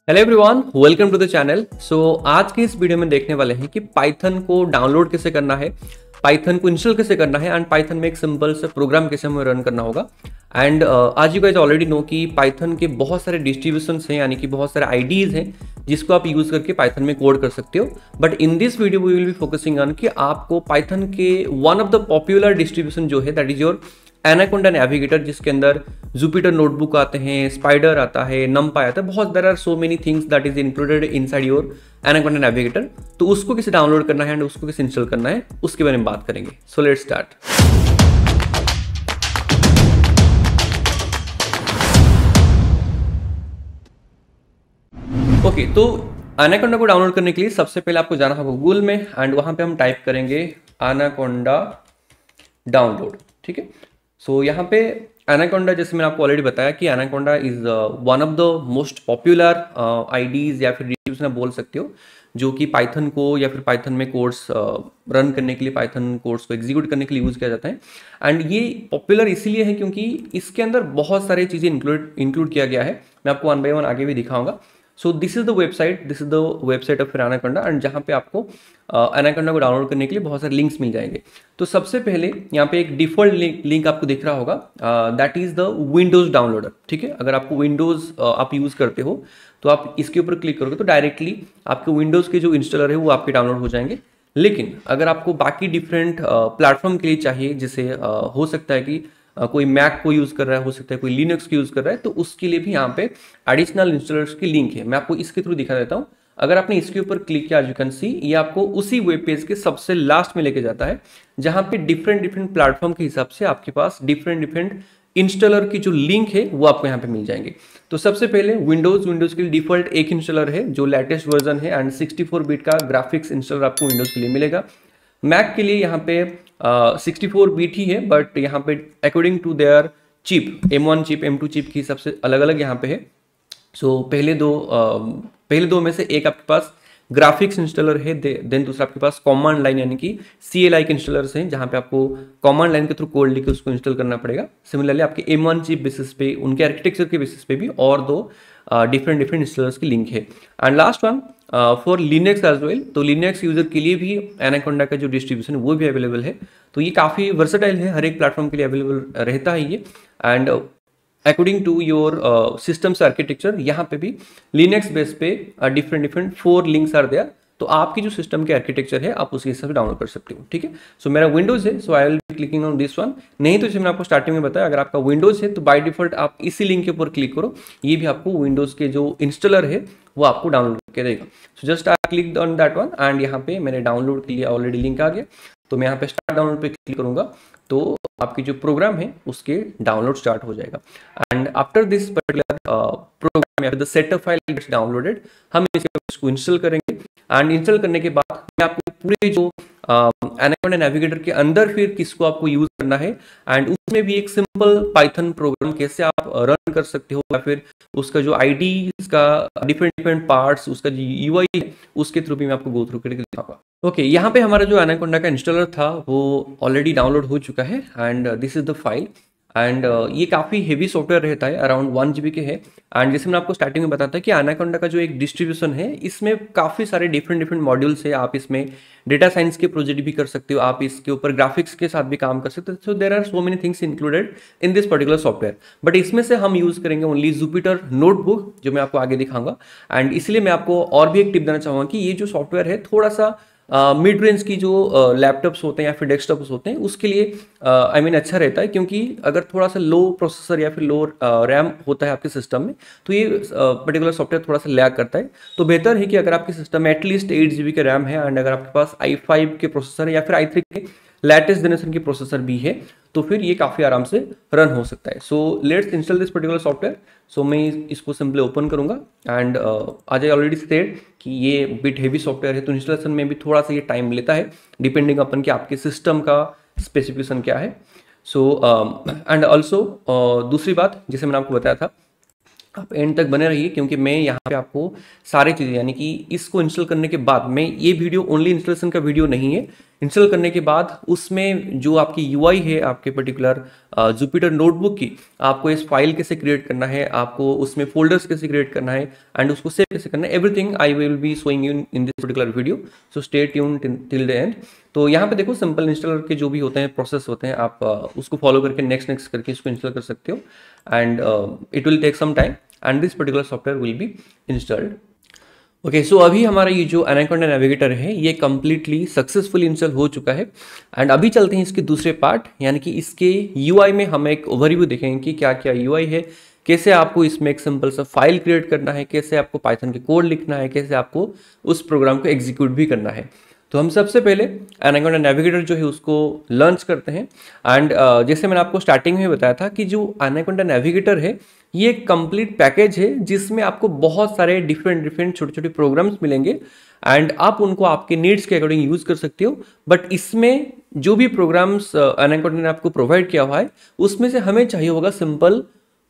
Hello everyone, welcome to the channel. आज की इस वीडियो में देखने वाले हैं कि पाइथन को डाउनलोड कैसे करना है, पाइथन को इंस्टॉल कैसे करना है एंड पाइथन में एक सिंपल सा प्रोग्राम कैसे हमें रन करना होगा। एंड आज यू गाइस ऑलरेडी नो कि पाइथन के बहुत सारे डिस्ट्रीब्यूशंस हैं, यानी कि बहुत सारे आईडीज हैं जिसको आप यूज करके पाइथन में कोड कर सकते हो। But in this video we will be focusing on कि आपको पाइथन के one of the popular distribution जो है that is your Anaconda Navigator, जिसके अंदर जुपिटर नोटबुक आते हैं, स्पाइडर आता है, नमपाई आता है, बहुत there are so many things that is included inside your Anaconda Navigator. तो उसको कैसे डाउनलोड करना है एंड उसको कैसे इंस्टॉल करना है उसके बारे में बात करेंगे। So let's start. ओके, तो एनाकोंडा को डाउनलोड करने के लिए सबसे पहले आपको जाना होगा गूगल में एंड वहां पे हम टाइप करेंगे एनाकोंडा डाउनलोड। ठीक है, सो यहाँ पे एनाकोंडा, जैसे मैंने आपको ऑलरेडी बताया कि Anaconda is one of the most popular IDEs या फिर डिस्ट्रीब्यूशन आप बोल सकते हो, जो कि पाइथन को या फिर पाइथन में कोड्स रन करने के लिए, पाइथन कोड्स को एग्जीक्यूट करने के लिए यूज़ किया जाता है। एंड ये पॉपुलर इसीलिए है क्योंकि इसके अंदर बहुत सारी चीज़ें इंक्लूड किया गया है। मैं आपको वन बाय वन आगे भी दिखाऊंगा। सो this is the website of anaconda and जहाँ पे आपको एनाकोंडा को डाउनलोड करने के लिए बहुत सारे लिंक्स मिल जाएंगे। तो सबसे पहले यहाँ पे एक डिफॉल्ट लिंक आपको दिख रहा होगा, that is the Windows downloader. ठीक है, अगर आपको विंडोज आप यूज करते हो तो आप इसके ऊपर क्लिक करोगे तो डायरेक्टली आपके विंडोज के जो इंस्टॉलर है वो आपके डाउनलोड हो जाएंगे। लेकिन अगर आपको बाकी डिफरेंट प्लेटफॉर्म के लिए चाहिए, जैसे हो सकता है कि कोई मैक को यूज़ कर रहा है, हो सकता है कोई लिनक्स को यूज़ कर रहा है, तो उसके लिए भी यहाँ पे एडिशनल इंस्टॉलर्स की लिंक है। मैं आपको इसके थ्रू दिखा देता हूँ। अगर आपने इसके ऊपर क्लिक किया, यू कैन सी, ये आपको उसी वेब पेज के सबसे लास्ट में लेके जाता है जहाँ पे डिफरेंट प्लेटफॉर्म के हिसाब से आपके पास डिफरेंट इंस्टॉलर की जो लिंक है वो आपको यहाँ पे मिल जाएंगे। तो सबसे पहले विंडोज के लिए डिफॉल्ट एक इंस्टॉलर है जो लेटेस्ट वर्जन है एंड 64 बिट का ग्राफिक्स इंस्टॉलर आपको विंडोज के लिए मिलेगा। मैक के लिए यहाँ पे 64 बिट ही है, बट यहाँ पे according to their chip, M1 chip, M2 chip की सबसे अलग अलग यहाँ पे है। सो पहले दो में से एक आपके पास ग्राफिक्स इंस्टॉलर है, देन दूसरा आपके पास कमांड लाइन यानी कि CLI के इंस्टॉलर्स हैं, जहाँ पे आपको कमांड लाइन के थ्रू कोड लिख के उसको इंस्टॉल करना पड़ेगा। सिमिलरली आपके M1 चिप बेसिस पे, उनके आर्किटेक्चर के बेसिस पे भी और दो डिफरेंट इंस्टॉलर्स की लिंक है। And last one for Linux as well, तो लिनक्स यूजर के लिए भी एनाकोंडा का जो डिस्ट्रीब्यूशन है वो भी अवेलेबल है। तो ये काफ़ी वर्सेटाइल है, हर एक प्लेटफॉर्म के लिए अवेलेबल रहता है ये। And according to your systems architecture, यहाँ पे भी लिनक्स बेस पे डिफरेंट 4 लिंक्स आर देयर। तो आपकी जो सिस्टम के आर्किटेक्चर है आप उसके हिसाब से डाउनलोड कर सकते हो। ठीक है, सो मेरा विंडोज है, so I will be clicking on this one. नहीं तो जैसे मैंने आपको स्टार्टिंग में बताया, अगर आपका विंडोज है तो बाय डिफॉल्ट आप इसी लिंक के ऊपर क्लिक करो, ये भी आपको विंडोज के जो इंस्टॉलर है वो आपको डाउनलोड करके देगा। So just I click on that one and यहाँ पे मेरे डाउनलोड के लिए ऑलरेडी लिंक आ गया। तो मैं यहाँ पे स्टार्ट डाउनलोड पे क्लिक करूंगा तो आपकी जो प्रोग्राम है उसके डाउनलोड स्टार्ट हो जाएगा। And after this particular program या फिर the setup file gets downloaded, हम इसको इंस्टॉल करेंगे। एंड इंस्टॉल करने के बाद मैं आपको पूरे जो एनाकोंडा नेविगेटर के अंदर फिर किसको आपको यूज करना है एंड उसमें भी एक सिंपल पाइथन प्रोग्राम कैसे आप रन कर सकते हो, या फिर उसका जो आईडी, इसका डिफरेंट पार्ट्स, उसका जो यूआई है उसके थ्रू भी मैं आपको गो थ्रू करके दिखाऊंगा। ओके, यहाँ पे हमारा जो एनाकोंडा का इंस्टॉलर था वो ऑलरेडी डाउनलोड हो चुका है and this is the file. And ये काफ़ी हेवी सॉफ्टवेयर रहता है, अराउंड 1 GB के है। एंड जैसे मैंने आपको स्टार्टिंग में बताया था कि एनाकोंडा का जो एक डिस्ट्रीब्यूशन है इसमें काफ़ी सारे डिफरेंट मॉड्यूल्स है। आप इसमें डेटा साइंस के प्रोजेक्ट भी कर सकते हो, आप इसके ऊपर ग्राफिक्स के साथ भी काम कर सकते हो। So there are so many things included in this particular software, but इसमें से हम यूज़ करेंगे ओनली जुपिटर नोटबुक, जो मैं आपको आगे दिखाऊंगा। एंड इसलिए मैं आपको और भी एक टिप देना चाहूँगा कि ये जो सॉफ्टवेयर है थोड़ा सा मिड रेंज की जो लैपटॉप्स होते हैं या फिर डेस्कटॉप्स होते हैं उसके लिए आई मीन अच्छा रहता है, क्योंकि अगर थोड़ा सा लो प्रोसेसर या फिर लो रैम होता है आपके सिस्टम में तो ये पर्टिकुलर सॉफ्टवेयर थोड़ा सा लैग करता है। तो बेहतर है कि अगर आपके सिस्टम में एटलीस्ट 8 GB का रैम है एंड अगर आपके पास i5 के प्रोसेसर है या फिर i3 के लेटेस्ट जनरेशन की प्रोसेसर भी है तो फिर ये काफ़ी आराम से रन हो सकता है। So let's install this particular software. So मैं इसको सिंपली ओपन करूंगा एंड आज आई ऑलरेडी सेड कि ये बिट हेवी सॉफ्टवेयर है, तो इंस्टॉलेशन में भी थोड़ा सा ये टाइम लेता है डिपेंडिंग अपन कि आपके सिस्टम का स्पेसिफिकेशन क्या है। सो एंड ऑल्सो दूसरी बात, जैसे मैंने आपको बताया था, आप एंड तक बने रहिए क्योंकि मैं यहाँ पे आपको सारी चीज़ें, यानी कि इसको इंस्टॉल करने के बाद, मैं ये वीडियो ओनली इंस्टॉलेशन का वीडियो नहीं है, इंस्टॉल करने के बाद उसमें जो आपकी यूआई है आपके पर्टिकुलर जुपिटर नोटबुक की, आपको इस फाइल कैसे क्रिएट करना है, आपको उसमें फोल्डर्स कैसे क्रिएट करना है एंड उसको सेव कैसे करना है, everything I will be showing you in this particular video, so stay tune till the end. तो यहाँ पे देखो सिंपल इंस्टॉलर के जो भी होते हैं प्रोसेस होते हैं, आप उसको फॉलो करके नेक्स्ट करके इसको इंस्टॉल कर सकते हो and it will take some time and this particular software will be installed. Okay, so अभी हमारा ये जो एनाकोंडा नेविगेटर है ये कम्प्लीटली सक्सेसफुली इंस्टॉल हो चुका है एंड अभी चलते हैं इसके दूसरे पार्ट, यानी कि इसके यूआई में हम एक ओवरव्यू देखेंगे कि क्या क्या यूआई है, कैसे आपको इसमें एक सिंपल सा फाइल क्रिएट करना है, कैसे आपको पाइथन के कोड लिखना है, कैसे आपको उस प्रोग्राम को एग्जीक्यूट भी करना है। तो हम सबसे पहले एनाकोंडा नेविगेटर जो है उसको लॉन्च करते हैं एंड जैसे मैंने आपको स्टार्टिंग में बताया था कि जो एनाकोंडा नेविगेटर है ये एक कंप्लीट पैकेज है जिसमें आपको बहुत सारे डिफरेंट छोटे छोटे प्रोग्राम्स मिलेंगे एंड आप उनको आपके नीड्स के अकॉर्डिंग यूज कर सकते हो। बट इसमें जो भी प्रोग्राम्स एनाकोंडा ने आपको प्रोवाइड किया हुआ है उसमें से हमें चाहिए होगा सिंपल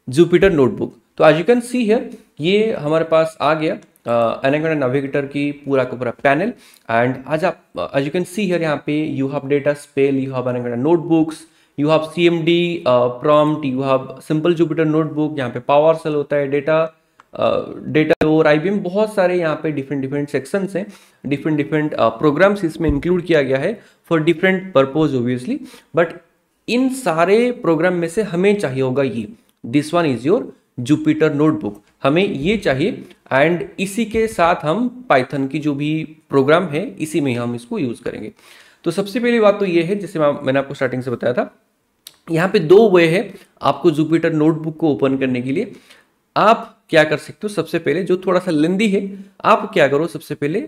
जुपिटर नोटबुक। तो आज यू कैन सी हियर ये हमारे पास आ गया एनाकोंडा नेविगेटर की पूरा का पूरा पैनल एंड आज यू कैन सी हियर यहाँ पे you have data spell, you have anaconda notebooks, you have CMD prompt, you have simple Jupyter notebook, यहाँ पे पावर सेल होता है, डेटा और IBM, बहुत सारे यहाँ पे डिफरेंट सेक्शंस हैं, डिफरेंट प्रोग्राम्स इसमें इंक्लूड किया गया है for different purpose obviously. But in सारे प्रोग्राम में से हमें चाहिए होगा ये, this one is your Jupyter notebook, हमें ये चाहिए एंड इसी के साथ हम पाइथन की जो भी प्रोग्राम है इसी में हम इसको यूज करेंगे। तो सबसे पहली बात तो ये है, जैसे मैंने आपको स्टार्टिंग से बताया था, यहाँ पे दो वे है आपको जुपिटर नोटबुक को ओपन करने के लिए। आप क्या कर सकते हो, सबसे पहले जो थोड़ा सा लेंदी है, आप क्या करो सबसे पहले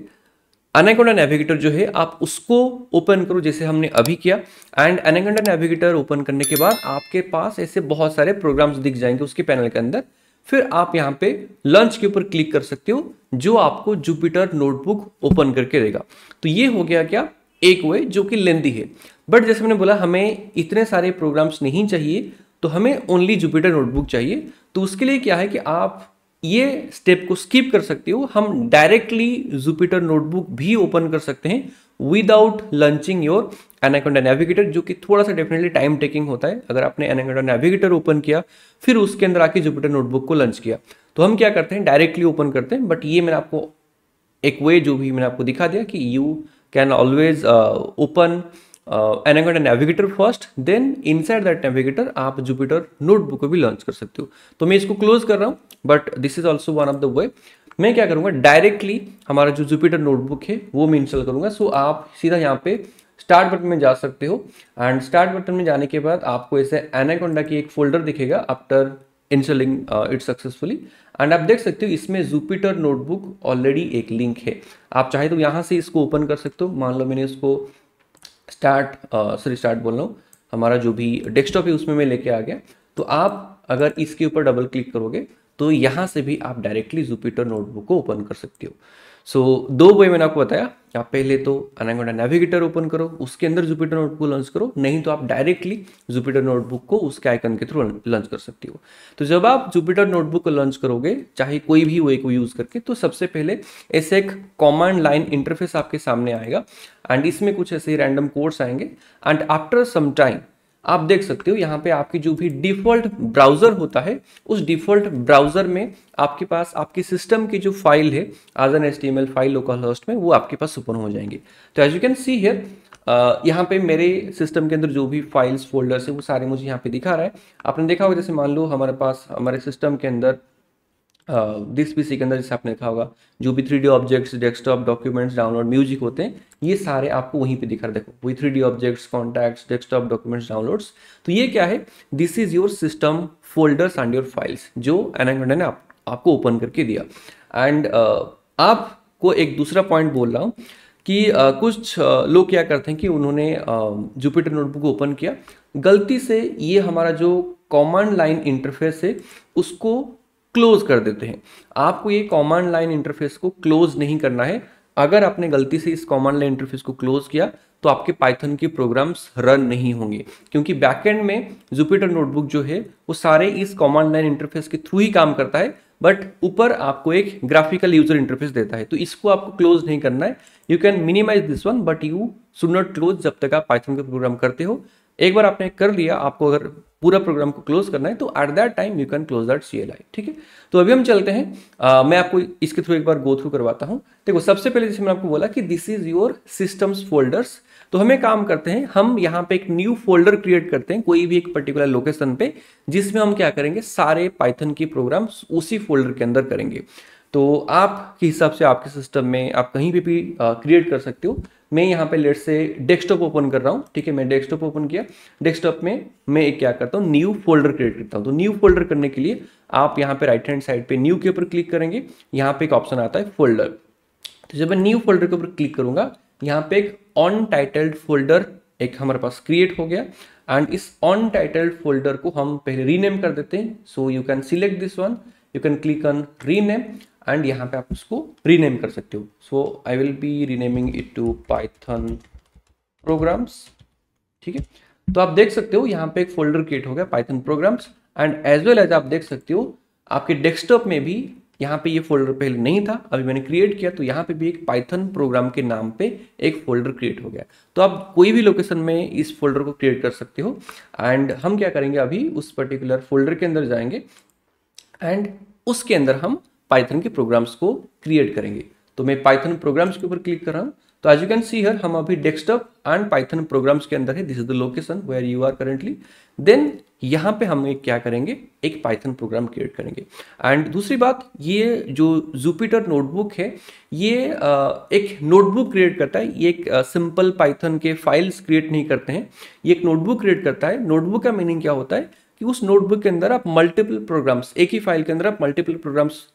एनाकोंडा नेविगेटर जो है आप उसको ओपन करो जैसे हमने अभी किया एंड एनाकोंडा नेविगेटर ओपन करने के बाद आपके पास ऐसे बहुत सारे प्रोग्राम्स दिख जाएंगे उसके पैनल के अंदर। फिर आप यहाँ पे लॉन्च के ऊपर क्लिक कर सकते हो जो आपको जुपिटर नोटबुक ओपन करके देगा। तो ये हो गया क्या, एक वे जो कि लेंदी है। बट जैसे मैंने बोला हमें इतने सारे प्रोग्राम्स नहीं चाहिए, तो हमें ओनली जुपिटर नोटबुक चाहिए। तो उसके लिए क्या है कि आप ये स्टेप को स्किप कर सकते हो, हम डायरेक्टली जुपिटर नोटबुक भी ओपन कर सकते हैं without launching your Anaconda navigator, जो कि थोड़ा सा डेफिनेटली टाइम टेकिंग होता है। अगर आपने एनाकोंडा नेविगेटर ओपन किया फिर उसके अंदर आके जुपिटर नोटबुक को लॉन्च किया, तो हम क्या करते हैं डायरेक्टली ओपन करते हैं। बट ये मैंने आपको एक वे जो भी मैंने आपको दिखा दिया कि you can always open Anaconda Navigator first, then inside that navigator आप जुपिटर नोटबुक को भी लॉन्च कर सकते हो। तो मैं इसको क्लोज कर रहा हूँ, but this is also one of the way. मैं क्या करूँगा, डायरेक्टली हमारा जो जुपिटर नोटबुक है वो मैं इंस्टॉल करूँगा। सो आप सीधा यहाँ पे स्टार्ट बटन में जा सकते हो एंड स्टार्ट बटन में जाने के बाद आपको ऐसे एनाकोंडा की एक फोल्डर दिखेगा after installing it successfully and आप देख सकते हो इसमें जुपिटर नोटबुक ऑलरेडी एक लिंक है। आप चाहे तो यहाँ से इसको ओपन कर सकते हो। मान लो मैंने इसको स्टार्ट बोल रहा हूँ, हमारा जो भी डेस्कटॉप है उसमें मैं लेके आ गया। तो आप अगर इसके ऊपर डबल क्लिक करोगे तो यहाँ से भी आप डायरेक्टली जुपिटर नोटबुक को ओपन कर सकते हो। सो दो वे मैंने आपको बताया, आप पहले तो एनाकोंडा नेविगेटर ओपन करो, उसके अंदर जुपिटर नोटबुक लॉन्च करो, नहीं तो आप डायरेक्टली जुपिटर नोटबुक को उसके आइकन के थ्रू लॉन्च कर सकते हो। तो जब आप जुपिटर नोटबुक को लॉन्च करोगे चाहे कोई भी वे को यूज करके, तो सबसे पहले ऐसे एक कमांड लाइन इंटरफेस आपके सामने आएगा एंड इसमें कुछ ऐसे रैंडम कोड्स आएंगे एंड आफ्टर सम टाइम आप देख सकते हो यहाँ पे आपकी जो भी डिफॉल्ट ब्राउजर होता है उस डिफॉल्ट ब्राउजर में आपके पास आपकी सिस्टम की जो फाइल है as an HTML file local host में वो आपके पास ओपन हो जाएंगे। तो as you can see here यहाँ पे मेरे सिस्टम के अंदर जो भी फाइल्स फोल्डर्स है वो सारे मुझे यहाँ पे दिखा रहा है। आपने देखा होगा जैसे मान लो हमारे पास हमारे सिस्टम के अंदर दिस PC के अंदर जैसे आपने देखा होगा जो भी 3D objects, desktop, documents, download, music होते हैं, ये सारे आपको वहीं पे दिखा रहा है। देखो वही 3D objects, contacts, desktop, documents, downloads. तो ये क्या है, this is your system folders and your files जो एनाकोंडा ने आपको ओपन करके दिया। एंड आपको एक दूसरा पॉइंट बोल रहा हूँ कि कुछ लोग क्या करते हैं कि उन्होंने जुपिटर नोटबुक ओपन किया, गलती से ये हमारा जो कमांड लाइन इंटरफेस है उसको क्लोज कर देते हैं। आपको ये कमांड लाइन इंटरफेस को क्लोज नहीं करना है, अगर आपने गलती से इस कमांड लाइन इंटरफेस को क्लोज किया तो आपके पाइथन के प्रोग्राम्स रन नहीं होंगे, क्योंकि बैकएंड में जुपिटर नोटबुक जो है वो सारे इस कमांड लाइन इंटरफेस के थ्रू ही काम करता है, बट ऊपर आपको एक ग्राफिकल यूजर इंटरफेस देता है। तो इसको आपको क्लोज नहीं करना है। You can minimize this one but you should not close जब तक आप पाइथन का प्रोग्राम करते हो। एक बार आपने कर लिया, आपको अगर पूरा प्रोग्राम को क्लोज करना है तो at that time you can close that CLI। ठीक है, तो अभी हम चलते हैं। मैं आपको इसके थ्रू एक बार गो थ्रू करवाता हूं। देखो, सबसे पहले जैसे मैंने आपको बोला कि this is your systems folders, तो हमें काम करते हैं, हम यहाँ पे एक न्यू फोल्डर क्रिएट करते हैं कोई भी एक पर्टिकुलर लोकेशन पे, जिसमें हम क्या करेंगे, सारे पाइथन की प्रोग्राम्स उसी फोल्डर के अंदर करेंगे। तो आपके हिसाब से आपके सिस्टम में आप कहीं पे भी क्रिएट कर सकते हो। मैं यहाँ पे लेट से डेस्कटॉप ओपन कर रहा हूँ। ठीक है, मैं डेस्कटॉप ओपन किया। डेस्कटॉप में मैं क्या करता हूँ, न्यू फोल्डर क्रिएट करता हूँ। तो न्यू फोल्डर करने के लिए आप यहाँ पे राइट हैंड साइड पे न्यू के ऊपर क्लिक करेंगे। यहाँ पे एक ऑप्शन आता है फोल्डर। तो जब मैं न्यू फोल्डर के ऊपर क्लिक करूंगा, यहाँ पे एक ऑन टाइटल्ड फोल्डर एक हमारे पास क्रिएट हो गया। एंड इस ऑन टाइटल्ड फोल्डर को हम पहले रीनेम कर देते हैं। So you can select this one, you can click on rename and यहाँ पे आप उसको रीनेम कर सकते हो। So I will be renaming it to Python programs. ठीक है, तो आप देख सकते हो यहाँ पे एक फोल्डर क्रिएट हो गया Python programs. And as well as आप देख सकते हो आपके डेस्कटॉप में भी यहाँ पे ये फोल्डर पहले नहीं था, अभी मैंने क्रिएट किया तो यहाँ पे भी एक पाइथन प्रोग्राम के नाम पे एक फोल्डर क्रिएट हो गया। तो आप कोई भी लोकेशन में इस फोल्डर को क्रिएट कर सकते हो। एंड हम क्या करेंगे, अभी उस पर्टिकुलर फोल्डर के अंदर जाएंगे एंड उसके अंदर हम पाइथन के प्रोग्राम्स को क्रिएट करेंगे। तो मैं पाइथन प्रोग्राम्स के ऊपर क्लिक कर रहा हूँ। तो as you can see here हम अभी डेस्कटॉप एंड पाइथन प्रोग्राम्स के अंदर है। This is the location where you are currently. Then यहाँ पे हम एक क्या करेंगे, एक पाइथन प्रोग्राम क्रिएट करेंगे। एंड दूसरी बात, ये जो जुपिटर नोटबुक है ये एक नोटबुक क्रिएट करता है। ये एक सिंपल पाइथन के फाइल्स क्रिएट नहीं करते हैं, ये एक नोटबुक क्रिएट करता है। नोटबुक का मीनिंग क्या होता है कि उस नोटबुक के अंदर आप मल्टीपल प्रोग्राम्स, एक ही फाइल के अंदर आप मल्टीपल प्रोग्राम्स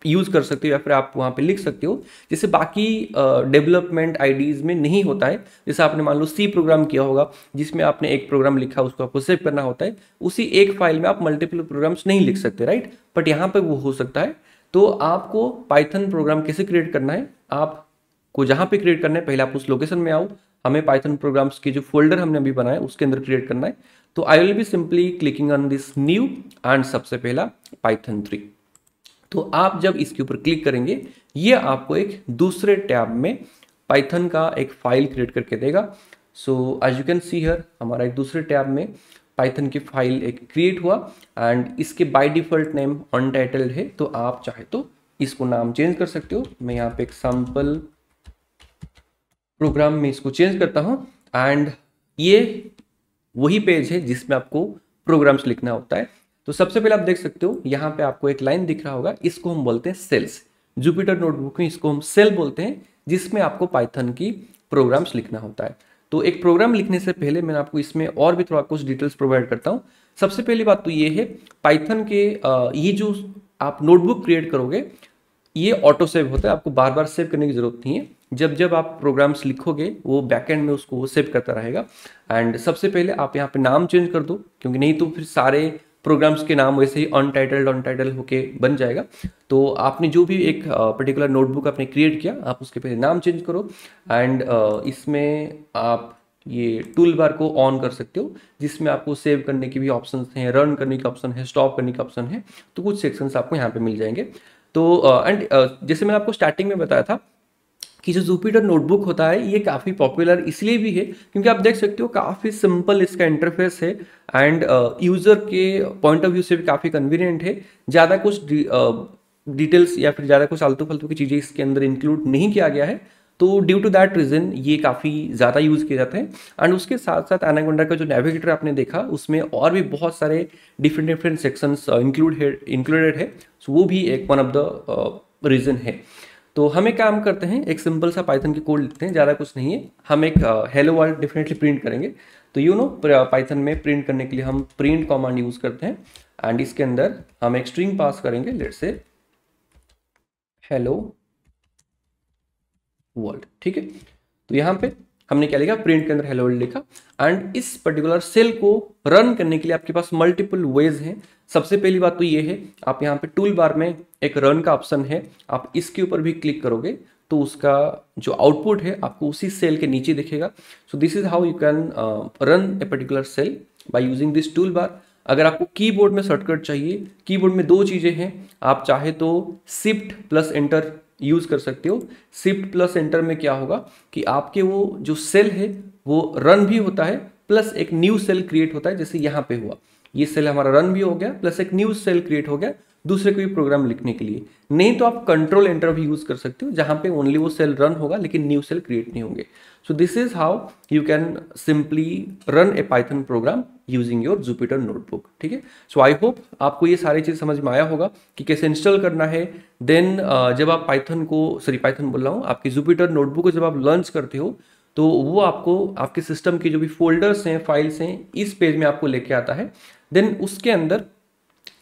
यूज कर सकते हो या फिर आप वहाँ पे लिख सकते हो, जैसे बाकी डेवलपमेंट आईडीज में नहीं होता है। जैसे आपने मान लो सी प्रोग्राम किया होगा जिसमें आपने एक प्रोग्राम लिखा, उसको आपको सेव करना होता है, उसी एक फाइल में आप मल्टीपल प्रोग्राम्स नहीं लिख सकते, राइट। बट यहाँ पे वो हो सकता है। तो आपको पाइथन प्रोग्राम कैसे क्रिएट करना है, आपको जहाँ पे क्रिएट करना है पहले आप उस लोकेशन में आओ। हमें पाइथन प्रोग्राम्स की जो फोल्डर हमने अभी बनाया उसके अंदर क्रिएट करना है। तो आई will be simply clicking on this new and सबसे पहला पाइथन 3। तो आप जब इसके ऊपर क्लिक करेंगे ये आपको एक दूसरे टैब में पाइथन का एक फाइल क्रिएट करके देगा। So as you can see here हमारा एक दूसरे टैब में पाइथन की फाइल एक क्रिएट हुआ एंड इसके बाय डिफॉल्ट नेम अनटाइटल्ड है। तो आप चाहे तो इसको नाम चेंज कर सकते हो। मैं यहाँ पे एक सैंपल प्रोग्राम में इसको चेंज करता हूँ एंड ये वही पेज है जिसमें आपको प्रोग्राम्स लिखना होता है। तो सबसे पहले आप देख सकते हो यहाँ पे आपको एक लाइन दिख रहा होगा, इसको हम बोलते हैं सेल्स। जुपिटर नोटबुक में इसको हम सेल बोलते हैं, जिसमें आपको पाइथन की प्रोग्राम्स लिखना होता है। तो एक प्रोग्राम लिखने से पहले मैं आपको इसमें और भी थोड़ा कुछ डिटेल्स प्रोवाइड करता हूँ। सबसे पहली बात तो ये है, पाइथन के ये जो आप नोटबुक क्रिएट करोगे ये ऑटो सेव होता है, आपको बार बार सेव करने की जरूरत नहीं है। जब जब आप प्रोग्राम्स लिखोगे वो बैकएंड में उसको सेव करता रहेगा। एंड सबसे पहले आप यहाँ पे नाम चेंज कर दो, क्योंकि नहीं तो फिर सारे प्रोग्राम्स के नाम वैसे ही अनटाइटल्ड होके बन जाएगा। तो आपने जो भी एक पर्टिकुलर नोटबुक आपने क्रिएट किया आप उसके पहले नाम चेंज करो। एंड इसमें आप ये टूल बार को ऑन कर सकते हो, जिसमें आपको सेव करने की भी ऑप्शन हैं, रन करने का ऑप्शन है, स्टॉप करने का ऑप्शन है। तो कुछ सेक्शंस आपको यहाँ पे मिल जाएंगे। तो एंड जैसे मैंने आपको स्टार्टिंग में बताया था कि जो जुपिटर नोटबुक होता है ये काफ़ी पॉपुलर इसलिए भी है क्योंकि आप देख सकते हो काफ़ी सिंपल इसका इंटरफेस है एंड यूज़र के पॉइंट ऑफ व्यू से भी काफ़ी कन्वीनियंट है। ज़्यादा कुछ डिटेल्स या फिर ज़्यादा कुछ आलतू फालतू की चीज़ें इसके अंदर इंक्लूड नहीं किया गया है। तो ड्यू टू दैट रीजन ये काफ़ी ज़्यादा यूज़ किए जाते हैं। एंड उसके साथ साथ एनाकोंडा का जो नेविगेटर आपने देखा उसमें और भी बहुत सारे डिफरेंट सेक्शंस इंक्लूडेड है। सो वो भी एक वन ऑफ द रीज़न है। तो हमें काम करते हैं, एक सिंपल सा पाइथन की कोड लिखते हैं, ज़्यादा कुछ नहीं है। हम एक हेलो वर्ल्ड डेफिनेटली प्रिंट करेंगे। तो यू नो पाइथन में प्रिंट करने के लिए हम प्रिंट कमांड यूज़ करते हैं एंड इसके अंदर हम एक स्ट्रिंग पास करेंगे, लेट्स से हेलो वर्ल्ड। ठीक है, तो यहाँ पे हमने क्या लिखा, प्रिंट के अंदर हेलो वर्ल्ड लिखा। एंड इस पर्टिकुलर सेल को रन करने के लिए आपके पास मल्टीपल वेज हैं। सबसे पहली बात तो ये है, आप यहाँ पे टूल बार में एक रन का ऑप्शन है, आप इसके ऊपर भी क्लिक करोगे तो उसका जो आउटपुट है आपको उसी सेल के नीचे दिखेगा। So this is how you can run a particular cell by using this tool bar. अगर आपको कीबोर्ड में शॉर्टकट चाहिए, कीबोर्ड में दो चीज़ें हैं, आप चाहे तो शिफ्ट प्लस एंटर यूज़ कर सकते हो। शिफ्ट प्लस एंटर में क्या होगा कि आपके वो जो सेल है वो रन भी होता है, प्लस एक न्यू सेल क्रिएट होता है, जैसे यहाँ पे हुआ, ये सेल हमारा रन भी हो गया, प्लस एक न्यू सेल क्रिएट हो गया दूसरे कोई प्रोग्राम लिखने के लिए। नहीं तो आप कंट्रोल एंटर भी यूज कर सकते हो, जहां पे ओनली वो सेल रन होगा लेकिन न्यू सेल क्रिएट नहीं होंगे। सो this is how you can simply run A Python programme using your Jupyter notebook. ठीक है, सो आई होप आपको ये सारी चीज समझ में आया होगा कि कैसे इंस्टॉल करना है। देन जब आप पाइथन बोल रहा हूँ, आपकी जुपिटर नोटबुक को जब आप लॉन्च करते हो तो वो आपको आपके सिस्टम के जो भी फोल्डर्स हैं, फाइल्स हैं, इस पेज में आपको लेके आता है। देन उसके अंदर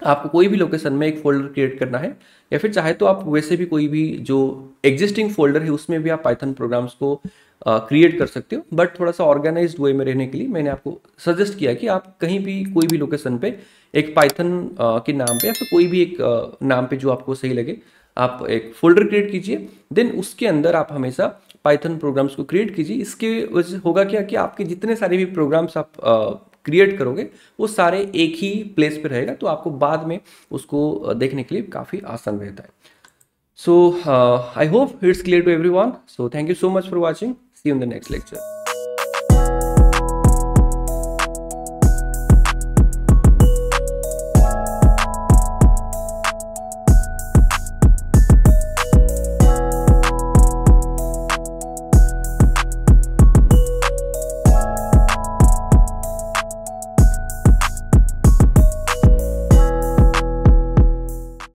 आपको कोई भी लोकेशन में एक फोल्डर क्रिएट करना है, या फिर चाहे तो आप वैसे भी कोई भी जो एग्जिस्टिंग फोल्डर है उसमें भी आप पाइथन प्रोग्राम्स को क्रिएट कर सकते हो। बट थोड़ा सा ऑर्गेनाइज्ड वे में रहने के लिए मैंने आपको सजेस्ट किया कि आप कहीं भी कोई भी लोकेशन पे एक पाइथन के नाम पे या फिर कोई भी एक नाम पे जो आपको सही लगे आप एक फोल्डर क्रिएट कीजिए। देन उसके अंदर आप हमेशा पाइथन प्रोग्राम्स को क्रिएट कीजिए। इसके वजह से होगा क्या कि आपके जितने सारे भी प्रोग्राम्स आप क्रिएट करोगे वो सारे एक ही प्लेस पे रहेगा, तो आपको बाद में उसको देखने के लिए काफ़ी आसान रहता है। So I hope it's clear to everyone. So thank you so much for watching, see you in the next lecture.